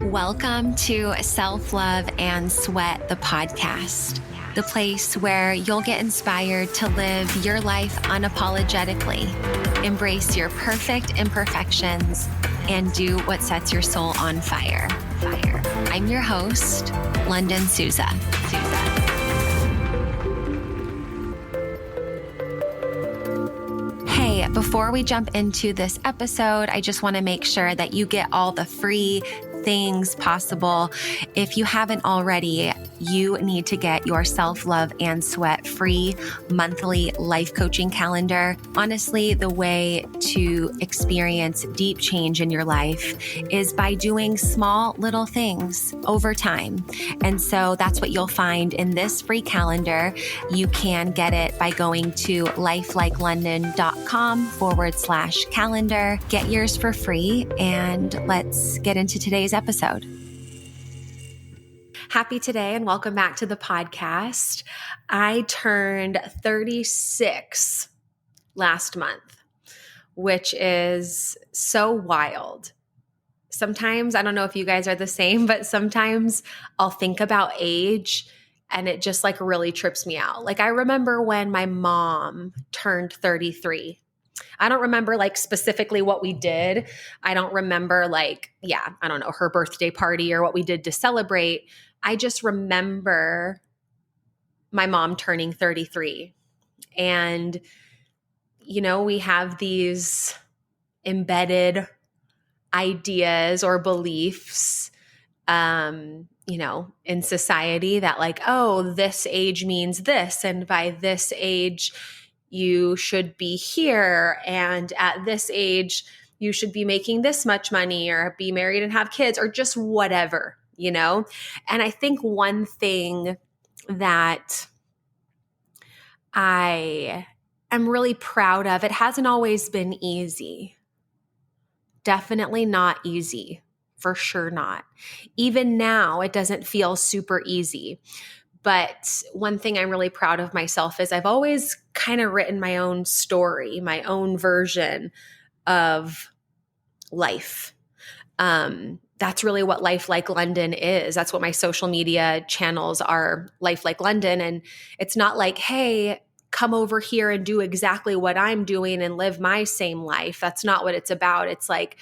Welcome to Self Love and Sweat, the podcast, the place where you'll get inspired to live your life unapologetically, embrace your perfect imperfections, and do what sets your soul on fire. I'm your host, Lunden Souza. Hey, before we jump into this episode, I just want to make sure that you get all the free things possible. If you haven't already, you need to get your Self-Love and Sweat free monthly life coaching calendar. Honestly, the way to experience deep change in your life is by doing small little things over time. And so that's what you'll find in this free calendar. You can get it by going to lifelikeLondon.com/calendar. Get yours for free, and let's get into today's episode. Happy today and welcome back to the podcast. I turned 36 last month, which is so wild. Sometimes, I don't know if you guys are the same, but sometimes I'll think about age and it just like really trips me out. Like I remember when my mom turned 33. I don't remember like specifically what we did. I don't remember I don't know, her birthday party or what we did to celebrate. I just remember my mom turning 33. And, you know, we have these embedded ideas or beliefs, in society that like, oh, this age means this. And by this age, you should be here. And at this age, you should be making this much money or be married and have kids or just whatever, you know? And I think one thing that I am really proud of, it hasn't always been easy. Definitely not easy. For sure not. Even now, it doesn't feel super easy. But one thing I'm really proud of myself is I've always kind of written my own story, my own version of life. That's really what Life Like Lunden is. That's what my social media channels are, Life Like Lunden. And it's not like, hey, come over here and do exactly what I'm doing and live my same life. That's not what it's about. It's like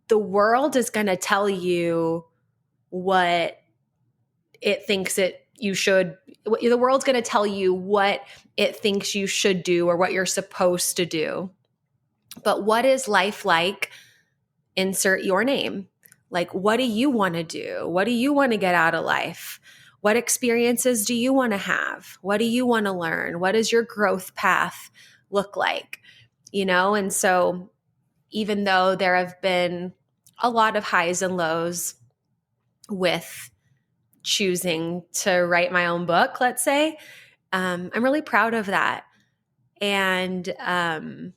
the world is going to tell you what it thinks you should. The world's going to tell you what it thinks you should do or what you're supposed to do. But what is life like? Insert your name. Like, what do you want to do? What do you want to get out of life? What experiences do you want to have? What do you want to learn? What does your growth path look like? You know, and so even though there have been a lot of highs and lows with choosing to write my own book, let's say, I'm really proud of that. And so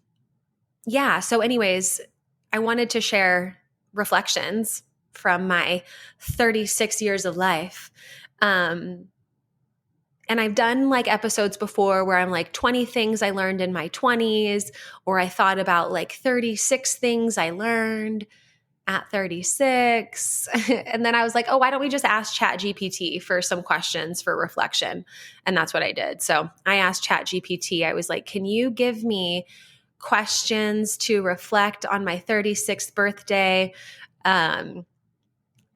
anyways, I wanted to share reflections from my 36 years of life. And I've done like episodes before where I'm like 20 things I learned in my 20s, or I thought about like 36 things I learned at 36. And then I was like, oh, why don't we just ask ChatGPT for some questions for reflection? And that's what I did. So I asked ChatGPT, I was like, can you give me questions to reflect on my 36th birthday?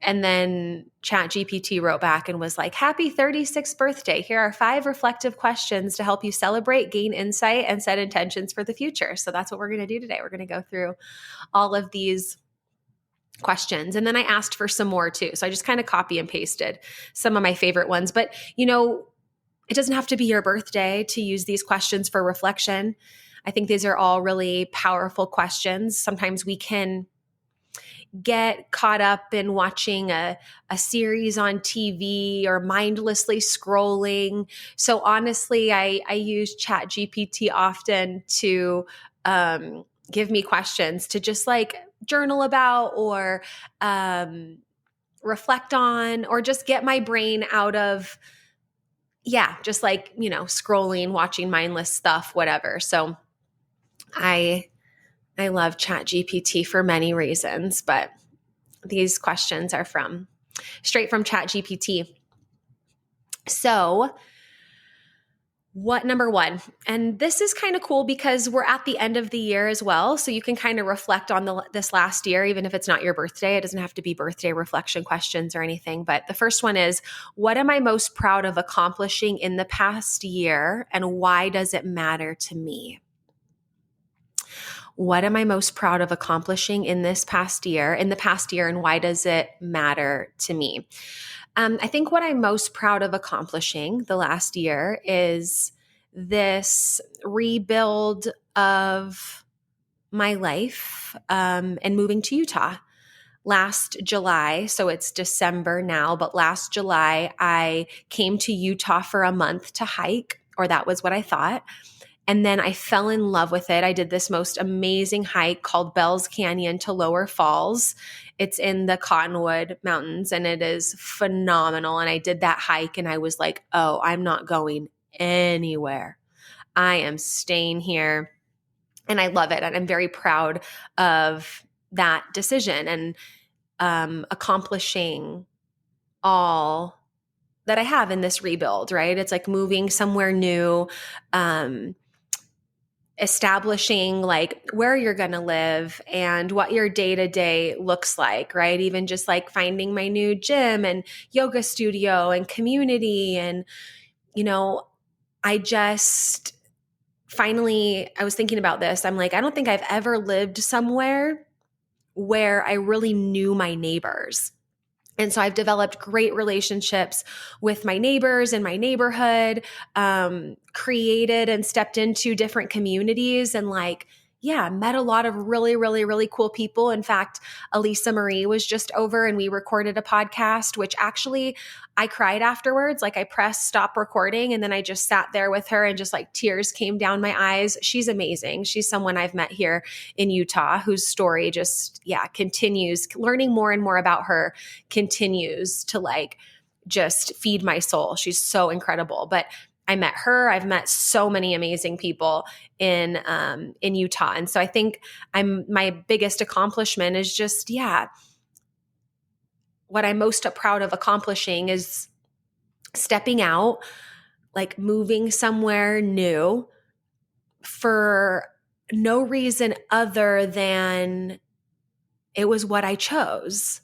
And then ChatGPT wrote back and was like, happy 36th birthday. Here are 5 reflective questions to help you celebrate, gain insight, and set intentions for the future. So that's what we're going to do today. We're going to go through all of these questions. And then I asked for some more too. So I just kind of copy and pasted some of my favorite ones. But, you know, it doesn't have to be your birthday to use these questions for reflection. I think these are all really powerful questions. Sometimes we can get caught up in watching a series on TV or mindlessly scrolling. So honestly, I use ChatGPT often to give me questions to just like journal about or reflect on, or just get my brain out of, just like, scrolling, watching mindless stuff, whatever. So I love ChatGPT for many reasons, but These questions are straight from ChatGPT. So, number one, and this is kind of cool because we're at the end of the year as well. So you can kind of reflect on this last year, even if it's not your birthday. It doesn't have to be birthday reflection questions or anything. But the first one is, what am I most proud of accomplishing in the past year, and why does it matter to me? What am I most proud of accomplishing in the past year, and why does it matter to me? I think what I'm most proud of accomplishing the last year is this rebuild of my life, and moving to Utah. Last July, so it's December now, but last July I came to Utah for a month to hike, or that was what I thought. And then I fell in love with it. I did this most amazing hike called Bell's Canyon to Lower Falls. It's in the Cottonwood Mountains, and it is phenomenal. And I did that hike and I was like, oh, I'm not going anywhere. I am staying here. And I love it. And I'm very proud of that decision and accomplishing all that I have in this rebuild, right? It's like moving somewhere new, establishing like where you're going to live and what your day-to-day looks like, right? Even just like finding my new gym and yoga studio and community. And, I just finally, I was thinking about this. I'm like, I don't think I've ever lived somewhere where I really knew my neighbors. And so I've developed great relationships with my neighbors in my neighborhood, created and stepped into different communities, and met a lot of really, really, really cool people. In fact, Elisa Marie was just over and we recorded a podcast, which actually I cried afterwards. Like I pressed stop recording and then I just sat there with her and just like tears came down my eyes. She's amazing. She's someone I've met here in Utah whose story just, continues. Learning more and more about her continues to just feed my soul. She's so incredible. But I met her. I've met so many amazing people in Utah. And so I think my biggest accomplishment is just, what I'm most proud of accomplishing is stepping out, like moving somewhere new for no reason other than it was what I chose.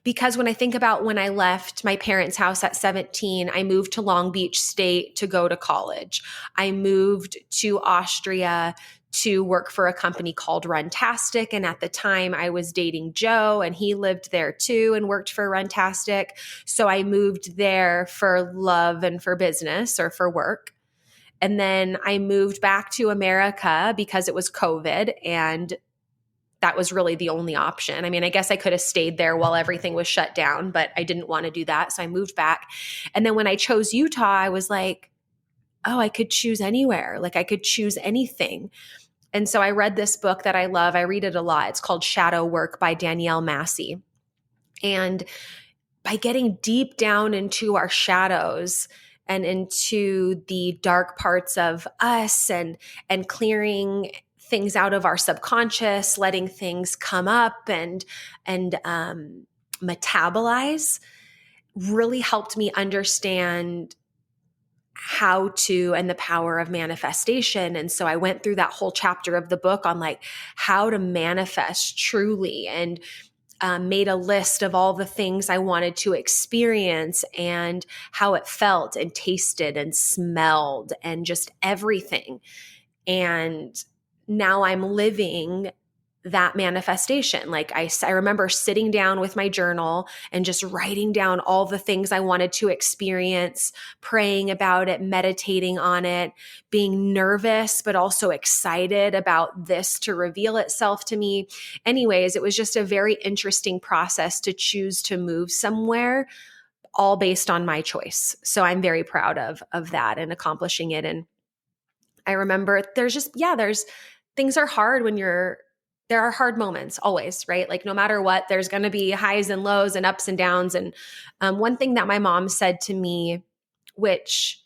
Because when I think about when I left my parents' house at 17, I moved to Long Beach State to go to college. I moved to Austria to work for a company called Runtastic. And at the time I was dating Joe and he lived there too and worked for Runtastic. So I moved there for love and for business or for work. And then I moved back to America because it was COVID, and that was really the only option. I mean, I guess I could have stayed there while everything was shut down, but I didn't want to do that. So I moved back. And then when I chose Utah, I was like, oh, I could choose anywhere. Like I could choose anything. And so I read this book that I love. I read it a lot. It's called Shadow Work by Danielle Massey. And by getting deep down into our shadows and into the dark parts of us and clearing things out of our subconscious, letting things come up and metabolize, really helped me understand how to and the power of manifestation. And so I went through that whole chapter of the book on how to manifest truly, and made a list of all the things I wanted to experience and how it felt and tasted and smelled and just everything. And now I'm living that manifestation. I remember sitting down with my journal and just writing down all the things I wanted to experience, praying about it, meditating on it, being nervous, but also excited about this to reveal itself to me. Anyways, it was just a very interesting process to choose to move somewhere, all based on my choice. So I'm very proud of that and accomplishing it. And I remember there's things are hard when there are hard moments always, right? Like no matter what, there's going to be highs and lows and ups and downs. And one thing that my mom said to me, which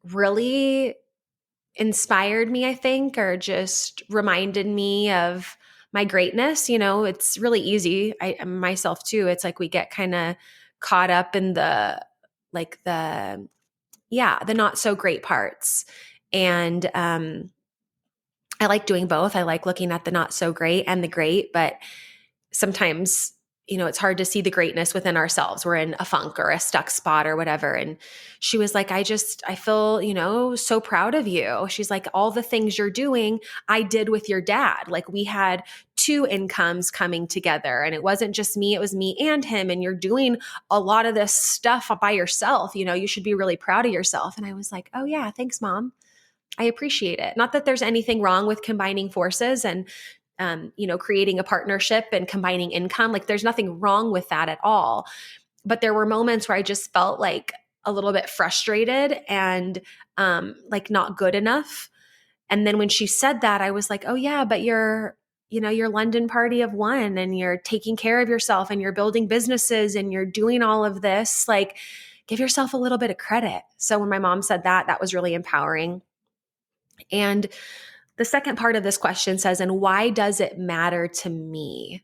really inspired me, I think, or just reminded me of my greatness. You know, it's really easy. I myself too. It's like we get kind of caught up in the like the not so great parts. And I like doing both. I like looking at the not so great and the great, but sometimes, you know, it's hard to see the greatness within ourselves. We're in a funk or a stuck spot or whatever. And she was like, I feel, you know, so proud of you. She's like, all the things you're doing, I did with your dad. Like we had two incomes coming together and it wasn't just me, it was me and him. And you're doing a lot of this stuff by yourself. You know, you should be really proud of yourself. And I was like, oh yeah, thanks, Mom. I appreciate it. Not that there's anything wrong with combining forces and, you know, creating a partnership and combining income. Like there's nothing wrong with that at all. But there were moments where I just felt like a little bit frustrated and like not good enough. And then when she said that, I was like, oh yeah, but you know, your London party of one and you're taking care of yourself and you're building businesses and you're doing all of this, like give yourself a little bit of credit. So when my mom said that, that was really empowering. And the second part of this question says, and why does it matter to me?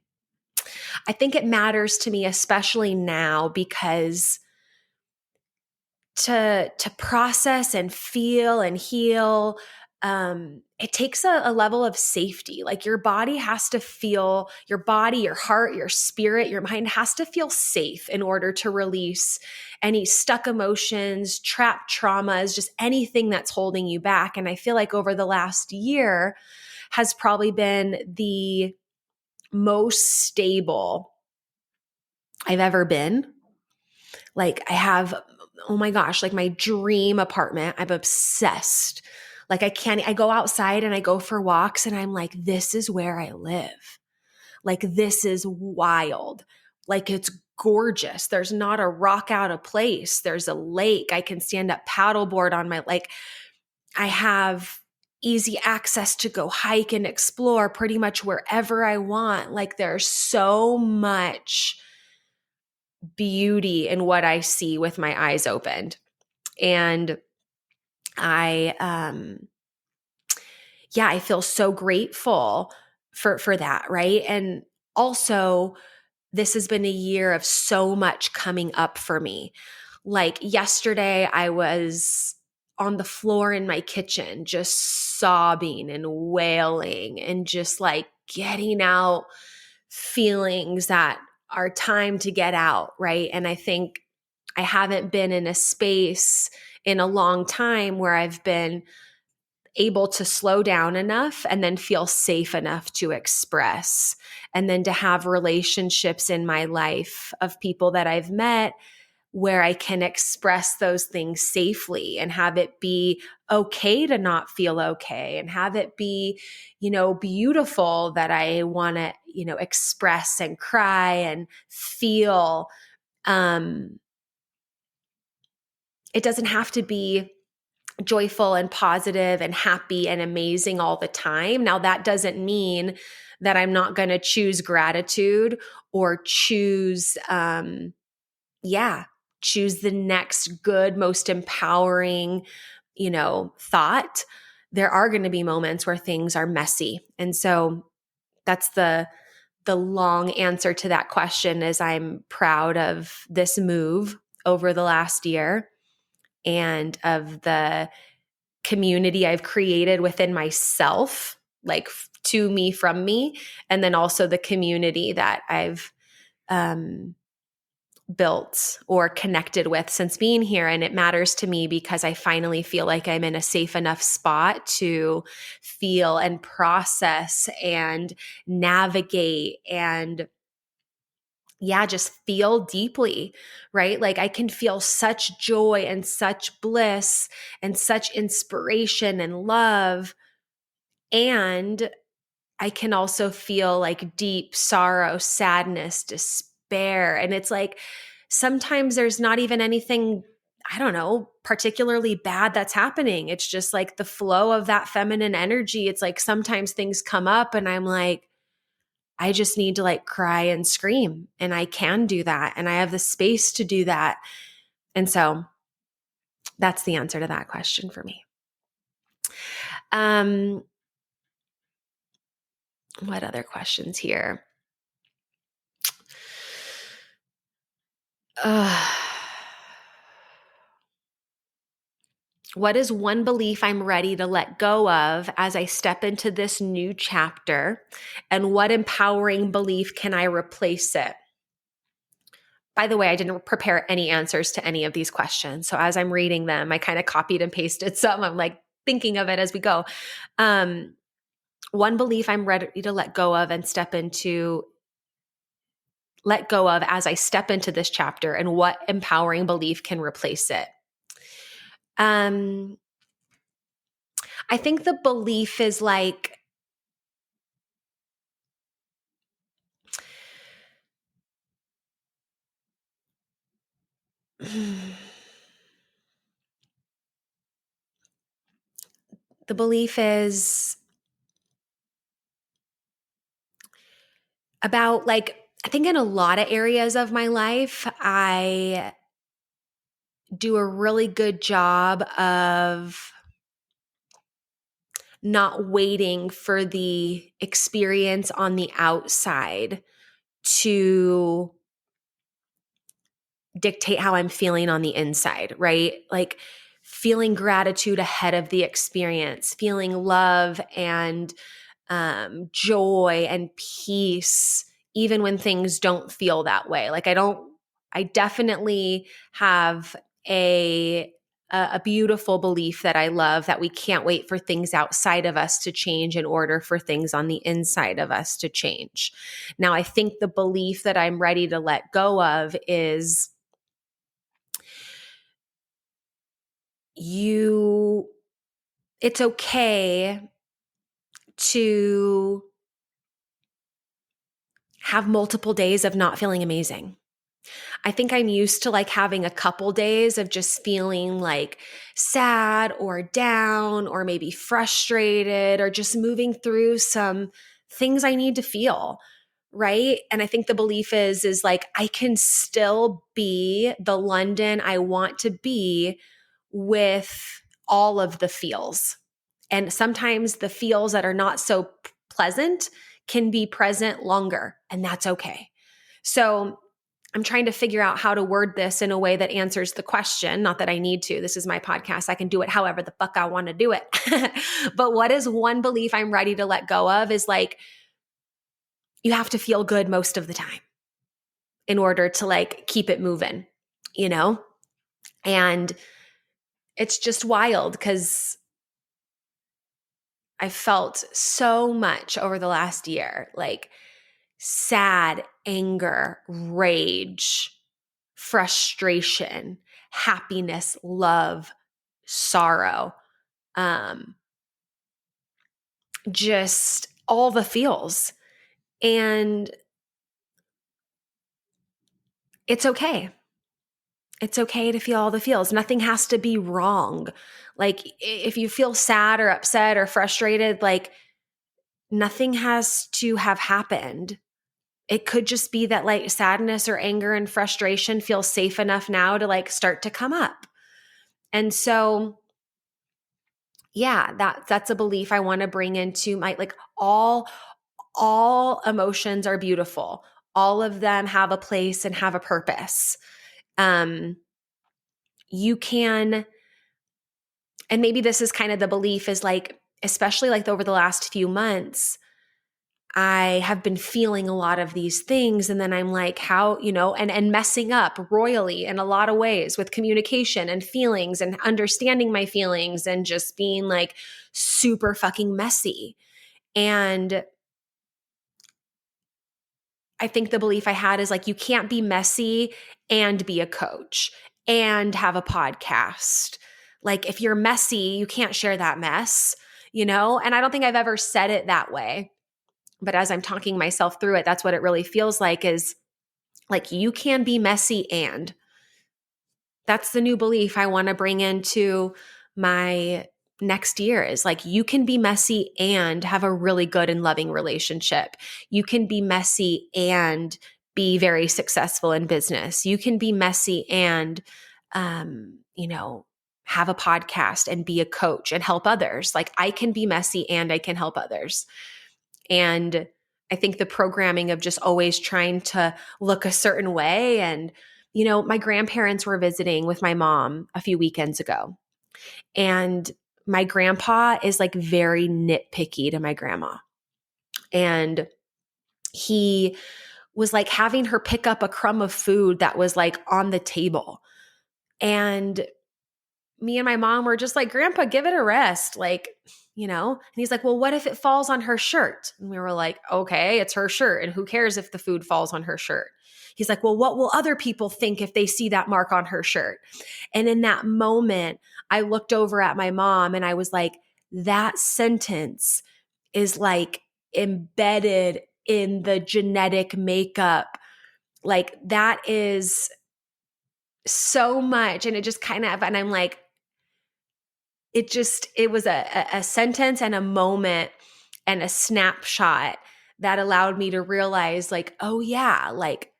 I think it matters to me, especially now, because to process and feel and heal, it takes a level of safety. Like your body has to feel, your body, your heart, your spirit, your mind has to feel safe in order to release any stuck emotions, trapped traumas, just anything that's holding you back. And I feel like over the last year has probably been the most stable I've ever been. Like I have, oh my gosh, like my dream apartment. I'm obsessed. Like I go outside and I go for walks and I'm like, this is where I live. Like this is wild. Like it's gorgeous. There's not a rock out of place. There's a lake. I can stand up paddleboard on my, like I have easy access to go hike and explore pretty much wherever I want. Like there's so much beauty in what I see with my eyes opened. And I I feel so grateful for that, right? And also this has been a year of so much coming up for me. Like yesterday I was on the floor in my kitchen just sobbing and wailing and just like getting out feelings that are time to get out, right? And I think I haven't been in a space in a long time where I've been able to slow down enough and then feel safe enough to express, and then to have relationships in my life of people that I've met where I can express those things safely and have it be okay to not feel okay and have it be, you know, beautiful that I want to, you know, express and cry and feel. It doesn't have to be joyful and positive and happy and amazing all the time. Now, that doesn't mean that I'm not going to choose gratitude or choose, choose the next good, most empowering, you know, thought. There are going to be moments where things are messy. And so that's the long answer to that question is I'm proud of this move over the last year and of the community I've created within myself, like to me, from me, and then also the community that I've built or connected with since being here. And it matters to me because I finally feel like I'm in a safe enough spot to feel and process and navigate and just feel deeply, right? Like I can feel such joy and such bliss and such inspiration and love. And I can also feel like deep sorrow, sadness, despair. And it's like sometimes there's not even anything, I don't know, particularly bad that's happening. It's just like the flow of that feminine energy. It's like sometimes things come up and I'm like, I just need to like cry and scream. And I can do that. And I have the space to do that. And so that's the answer to that question for me. Um, What other questions here? What is one belief I'm ready to let go of as I step into this new chapter? And what empowering belief can I replace it? By the way, I didn't prepare any answers to any of these questions. So as I'm reading them, I kind of copied and pasted some. I'm like thinking of it as we go. One belief I'm ready to let go of and let go of as I step into this chapter, and what empowering belief can replace it. I think the belief is like, the belief is about like, I think in a lot of areas of my life, I do a really good job of not waiting for the experience on the outside to dictate how I'm feeling on the inside, right? Like feeling gratitude ahead of the experience, feeling love and joy and peace, even when things don't feel that way. Like I definitely have a beautiful belief that I love, that we can't wait for things outside of us to change in order for things on the inside of us to change. Now, I think the belief that I'm ready to let go of is it's okay to have multiple days of not feeling amazing. I think I'm used to like having a couple days of just feeling like sad or down or maybe frustrated or just moving through some things I need to feel, right? And I think the belief is like I can still be the Lunden I want to be with all of the feels. And sometimes the feels that are not so pleasant can be present longer, and that's okay. So I'm trying to figure out how to word this in a way that answers the question. Not that I need to. This is my podcast. I can do it however the fuck I want to do it. But what is one belief I'm ready to let go of is like, you have to feel good most of the time in order to like keep it moving, you know? And it's just wild because I felt so much over the last year, like sad, anger, rage, frustration, happiness, love, sorrow, just all the feels. And it's okay. It's okay to feel all the feels. Nothing has to be wrong. Like if you feel sad or upset or frustrated, like nothing has to have happened. It could just be that like sadness or anger and frustration feel safe enough now to like start to come up. And so yeah, that's a belief I want to bring into my like all emotions are beautiful. All of them have a place and have a purpose. You can, and maybe this is kind of the belief is like, especially like over the last few months, I have been feeling a lot of these things. And then I'm like, how, and messing up royally in a lot of ways with communication and feelings and understanding my feelings and just being like super fucking messy. And I think the belief I had is like, you can't be messy and be a coach and have a podcast. Like, if you're messy, you can't share that mess, And I don't think I've ever said it that way. But as I'm talking myself through it, that's what it really feels like is like, you can be messy and that's the new belief I want to bring into my next year is like, you can be messy and have a really good and loving relationship. You can be messy and be very successful in business. You can be messy and, have a podcast and be a coach and help others. Like I can be messy and I can help others. And I think the programming of just always trying to look a certain way. And, my grandparents were visiting with my mom a few weekends ago. And my grandpa is like very nitpicky to my grandma. And he was like having her pick up a crumb of food that was like on the table. And me and my mom were just like, Grandpa, give it a rest. And he's like, well, what if it falls on her shirt? And we were like, okay, it's her shirt. And who cares if the food falls on her shirt? He's like, well, what will other people think if they see that mark on her shirt? And in that moment, I looked over at my mom and I was like, that sentence is like embedded in the genetic makeup. Like that is so much. And it just and I'm like, it was a sentence and a moment and a snapshot that allowed me to realize like, oh yeah, like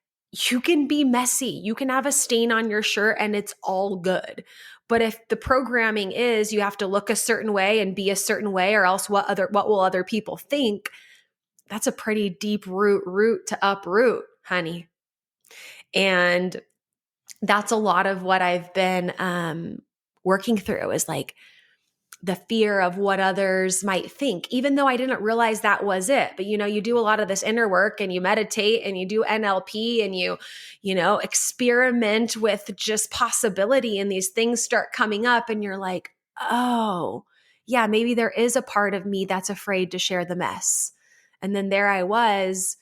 you can be messy. You can have a stain on your shirt and it's all good. But if the programming is you have to look a certain way and be a certain way, or else what will other people think? That's a pretty deep root to uproot, honey. And that's a lot of what I've been working through is like the fear of what others might think, even though I didn't realize that was it. But, you do a lot of this inner work and you meditate and you do NLP and you experiment with just possibility, and these things start coming up and you're like, oh, yeah, maybe there is a part of me that's afraid to share the mess. And then there I was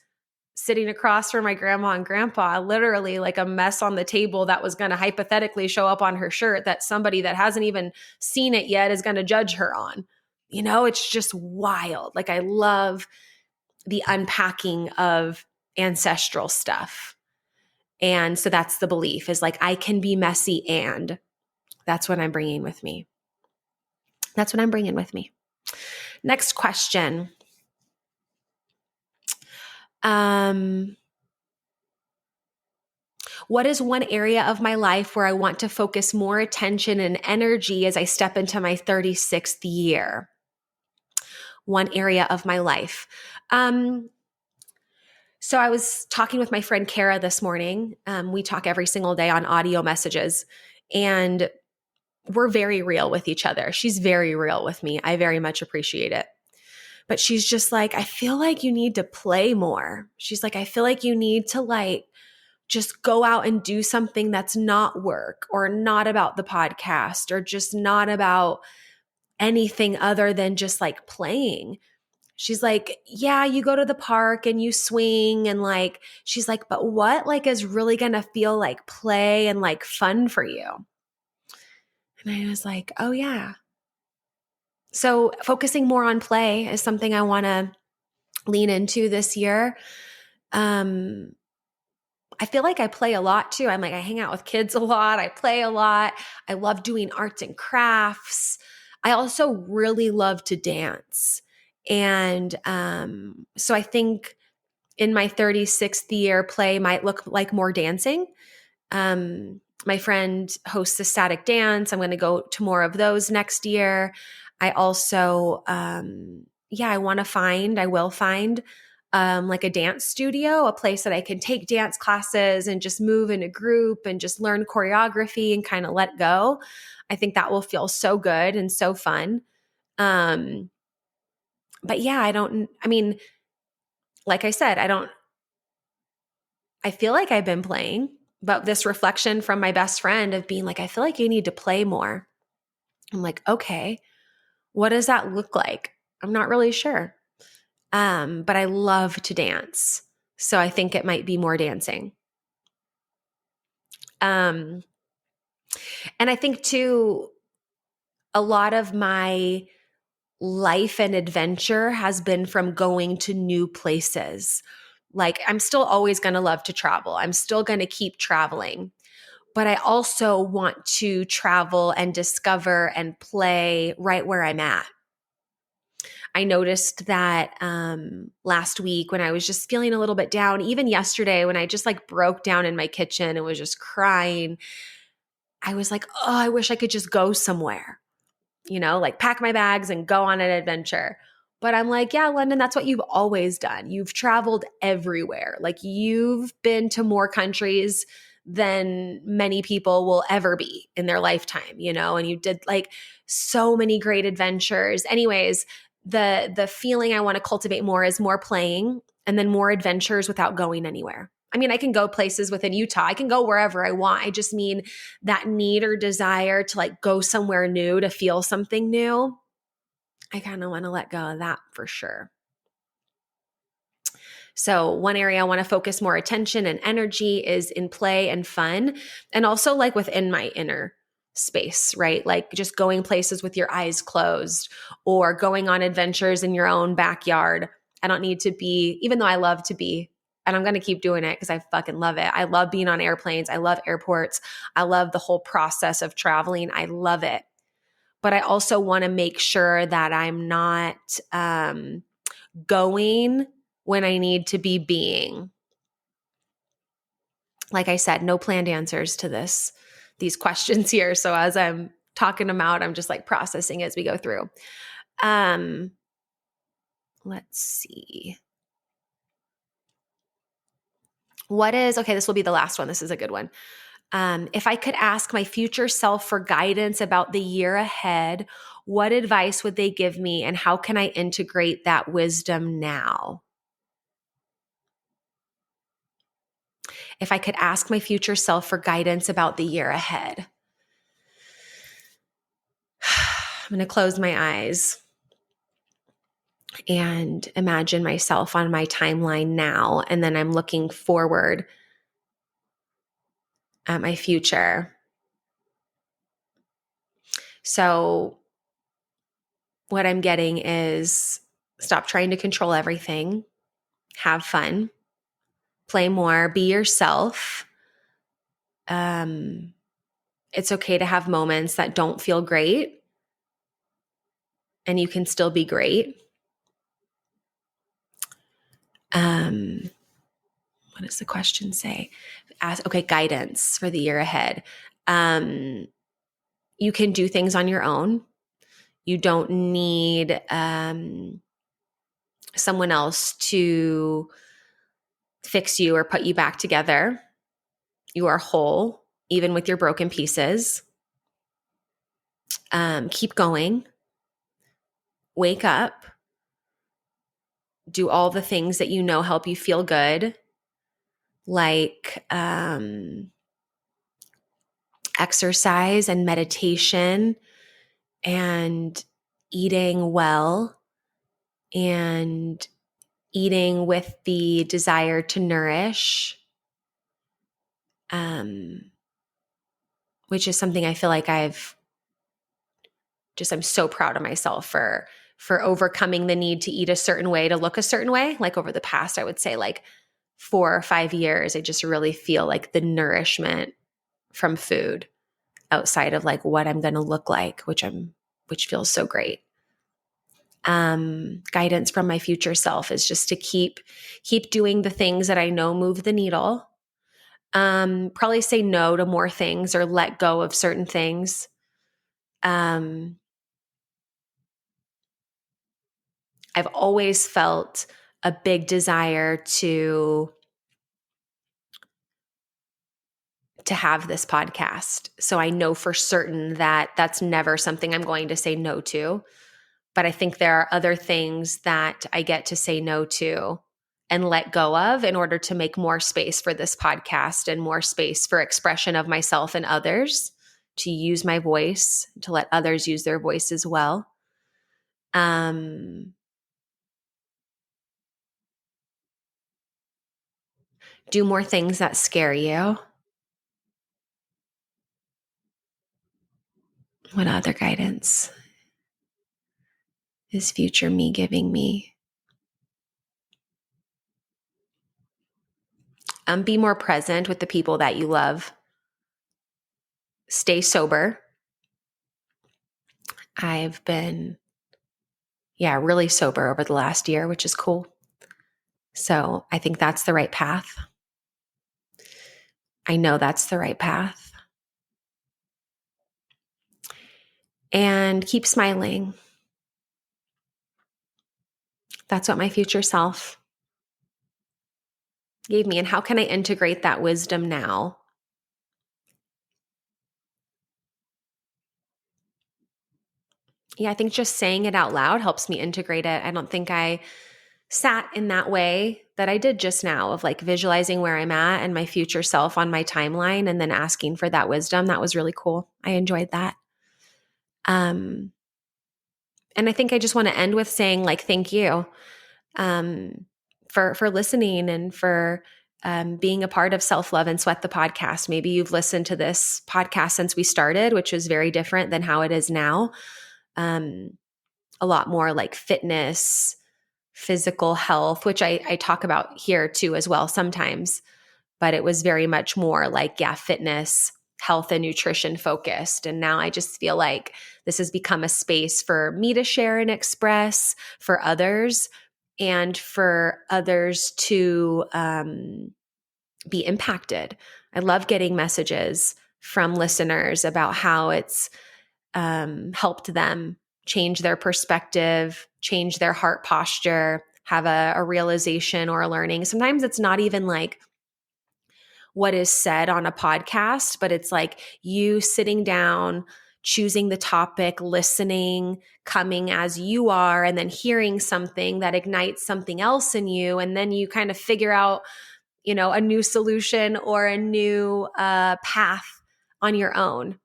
sitting across from my grandma and grandpa, literally like a mess on the table that was going to hypothetically show up on her shirt that somebody that hasn't even seen it yet is going to judge her on. It's just wild. Like I love the unpacking of ancestral stuff. And so that's the belief is like, I can be messy, and that's what I'm bringing with me. That's what I'm bringing with me. Next question. What is one area of my life where I want to focus more attention and energy as I step into my 36th year? One area of my life. So I was talking with my friend Kara this morning. We talk every single day on audio messages, and we're very real with each other. She's very real with me. I very much appreciate it. But she's just like, I feel like you need to play more. She's like, I feel like you need to like just go out and do something that's not work or not about the podcast or just not about anything other than just like playing. She's like, yeah, you go to the park and you swing and like, she's like, but what like is really going to feel like play and like fun for you? And I was like, oh yeah. So focusing more on play is something I want to lean into this year. I feel like I play a lot too. I hang out with kids a lot. I play a lot. I love doing arts and crafts. I also really love to dance. And so I think in my 36th year, play might look like more dancing. My friend hosts a static dance. I'm going to go to more of those next year. I also, I will find like a dance studio, a place that I can take dance classes and just move in a group and just learn choreography and kind of let go. I think that will feel so good and so fun. But yeah, like I said, I feel like I've been playing, but this reflection from my best friend of being like, I feel like you need to play more. I'm like, okay, what does that look like? I'm not really sure. But I love to dance. So I think it might be more dancing. And I think too, a lot of my life and adventure has been from going to new places. Like I'm still always going to love to travel. I'm still going to keep traveling. But I also want to travel and discover and play right where I'm at. I noticed that last week when I was just feeling a little bit down, even yesterday when I just like broke down in my kitchen and was just crying, I was like, oh, I wish I could just go somewhere, like pack my bags and go on an adventure. But I'm like, yeah, London, that's what you've always done. You've traveled everywhere. Like you've been to more countries than many people will ever be in their lifetime, and you did like so many great adventures. Anyways, the feeling I want to cultivate more is more playing and then more adventures without going anywhere. I mean, I can go places within Utah. I can go wherever I want. I just mean that need or desire to like go somewhere new, to feel something new. I kind of want to let go of that for sure. So one area I want to focus more attention and energy is in play and fun, and also like within my inner space, right? Like just going places with your eyes closed or going on adventures in your own backyard. I don't need to be, even though I love to be, and I'm going to keep doing it because I fucking love it. I love being on airplanes. I love airports. I love the whole process of traveling. I love it. But I also want to make sure that I'm not going when I need to be being. Like I said, no planned answers to these questions here. So as I'm talking them out, I'm just like processing as we go through. Let's see. Okay, this will be the last one. This is a good one. If I could ask my future self for guidance about the year ahead, what advice would they give me and how can I integrate that wisdom now? If I could ask my future self for guidance about the year ahead, I'm going to close my eyes and imagine myself on my timeline now. And then I'm looking forward at my future. So what I'm getting is stop trying to control everything, have fun, play more, be yourself. It's okay to have moments that don't feel great and you can still be great. What does the question say? Guidance for the year ahead. You can do things on your own. You don't need someone else to fix you or put you back together. You are whole, even with your broken pieces. Keep going. Wake up. Do all the things that you know help you feel good, like exercise and meditation and eating well and eating with the desire to nourish, which is something I feel like I'm so proud of myself for overcoming the need to eat a certain way, to look a certain way. Like over the past, I would say like 4 or 5 years, I just really feel like the nourishment from food outside of like what I'm going to look like, which feels so great. Guidance from my future self is just to keep doing the things that I know move the needle. Probably say no to more things or let go of certain things. I've always felt a big desire to have this podcast. So I know for certain that that's never something I'm going to say no to. But I think there are other things that I get to say no to and let go of in order to make more space for this podcast and more space for expression of myself and others, to use my voice, to let others use their voice as well. Do more things that scare you. What other guidance is future me giving me? Be more present with the people that you love. Stay sober. I've been, really sober over the last year, which is cool. So I think that's the right path. I know that's the right path. And keep smiling. That's what my future self gave me. And how can I integrate that wisdom now? Yeah, I think just saying it out loud helps me integrate it. I don't think I sat in that way that I did just now of like visualizing where I'm at and my future self on my timeline and then asking for that wisdom. That was really cool. I enjoyed that. And I think I just want to end with saying like, thank you for listening and for being a part of Self Love and Sweat the podcast. Maybe you've listened to this podcast since we started, which is very different than how it is now. A lot more like fitness, physical health, which I talk about here too as well sometimes, but it was very much more like, fitness, health, and nutrition focused. And now I just feel like this has become a space for me to share and express, for others, and for others to be impacted. I love getting messages from listeners about how it's helped them change their perspective, change their heart posture, have a realization or a learning. Sometimes it's not even like what is said on a podcast, but it's like you sitting down, choosing the topic, listening, coming as you are, and then hearing something that ignites something else in you. And then you kind of figure out, a new solution or a new path on your own.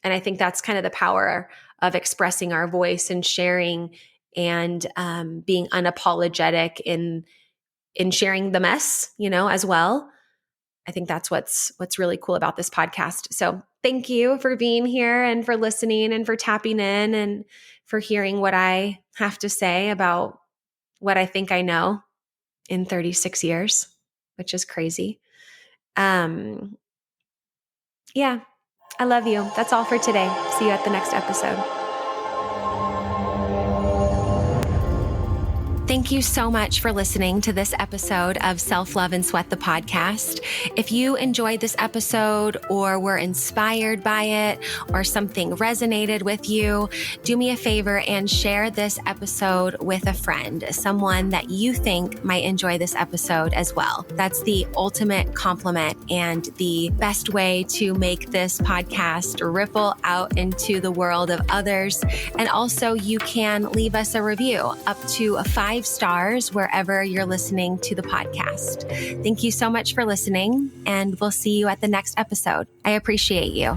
And I think that's kind of the power of expressing our voice and sharing and being unapologetic in sharing the mess, as well. I think that's what's really cool about this podcast. So thank you for being here and for listening and for tapping in and for hearing what I have to say about what I think I know in 36 years, which is crazy. Yeah, I love you. That's all for today. See you at the next episode. Thank you so much for listening to this episode of Self Love and Sweat the podcast. If you enjoyed this episode or were inspired by it or something resonated with you, do me a favor and share this episode with a friend, someone that you think might enjoy this episode as well. That's the ultimate compliment and the best way to make this podcast ripple out into the world of others. And also you can leave us a review up to 5 stars wherever you're listening to the podcast. Thank you so much for listening, and we'll see you at the next episode. I appreciate you.